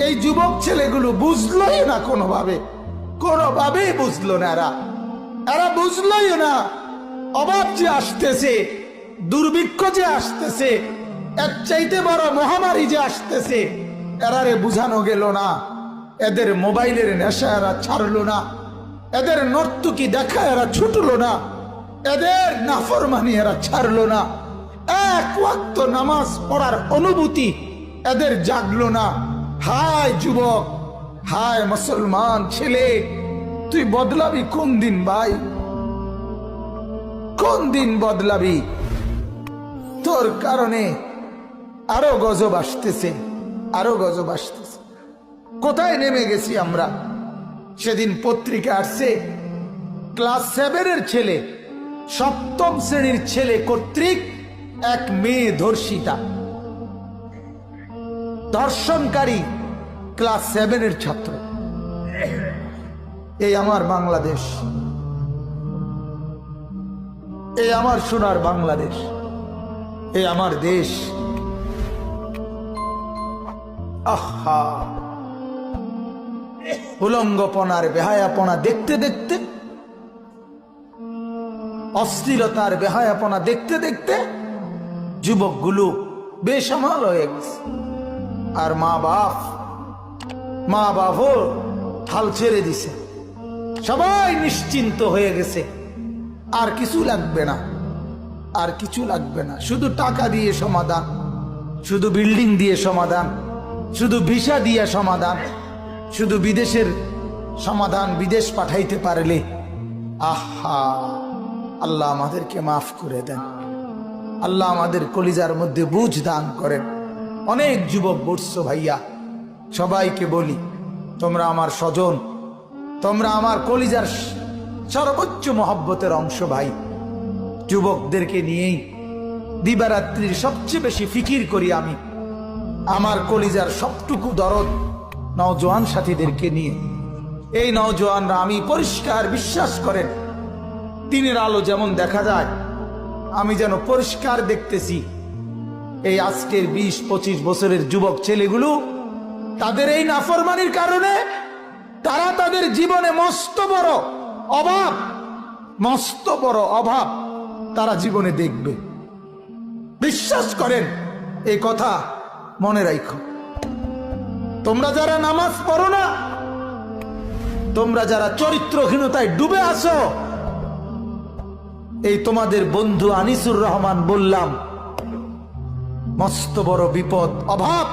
এই যুবক ছেলেগুলো বুঝলোই না, কোনোভাবেই বুঝলো না। এরা বুঝলোই না অভাব যে আসতেছে, দুর্ভিক্ষ যে আসতেছে, এর চাইতে বড় মহামারী যে আসতেছে, এরারে বুঝানো গেল না। এদের মোবাইলের নেশা এরা ছাড়লো না, এদের নর্তকী দেখা এরা ছুটলো না, এদের নাফরমানি এরা ছাড়লো না, এক ওয়াক্ত নামাজ পড়ার অনুভূতি এদের জাগলো না। হায় যুবক, হায় মুসলমান ছেলে, তুই বদলাবি কোন দিন ভাই? কোন দিন বদলাবি? তোর কারণে আরো গজব আসতেছে, আরো গজব আসতেছে। কোথায় নেমে গেছি আমরা? সেদিন পত্রিকা আসছে, ক্লাস 7-এর ছেলে, 7ম শ্রেণীর ছেলে কর্তৃক এক মেয়ে ধর্ষিতা, ধর্ষণকারী ক্লাস 7-এর ছাত্র। এই আমার বাংলাদেশ, এই আমার সোনার বাংলাদেশ, এই আমার দেশ। আহা, উলঙ্গপনার বেহায়াপনা দেখতে দেখতে, অশ্লীলতার বেহায়াপনা দেখতে দেখতে যুবকগুলো বেসামাল হয়ে গেছে। আর মা বাপও হাল ছেড়ে দিছে, সবাই নিশ্চিন্ত হয়ে গেছে। আর কিছু লাগবে না, আর কিছু লাগবে না। শুধু টাকা দিয়ে সমাধান, শুধু বিল্ডিং দিয়ে সমাধান, শুধু ভিসা দিয়ে সমাধান, শুধু বিদেশের সমাধান, বিদেশ পাঠাইতে পারলে। আহা, আল্লাহ আমাদেরকে মাফ করে দেন, আল্লাহ আমাদের কলিজার মধ্যে বুঝ দান করেন। অনেক যুবক বলছো ভাইয়া, সবাইকে বলি, তোমরা আমার স্বজন, তোমরা আমার কলিজার সর্বোচ্চ মহব্বতের অংশ ভাই। যুবকদেরকে নিয়েই দিবারাত্রির সবচেয়ে বেশি ফিকির করি আমি। আমার কলিজার সবটুকু দরদ নওজোয়ান সাথীদেরকে নিয়ে। এই নওজোয়ানরা, আমি পরিষ্কার বিশ্বাস করেন, দিনের আলো যেমন দেখা যায়, আমি যেন পরিষ্কার দেখতেছি এই আজকের 20-25 বছরের যুবক ছেলেগুলো, তাদের এই নাফরমানির কারণে তারা তাদের জীবনে মস্ত বড় অভাব তারা জীবনে দেখবে। বিশ্বাস করেন, এই কথা মনে রাখো। তোমরা যারা নামাজ পড়ো না, তোমরা যারা চরিত্রহীনতায় ডুবে আছো, এই তোমাদের বন্ধু আনিসুর রহমান বললাম, মস্ত বড় বিপদ, অভাব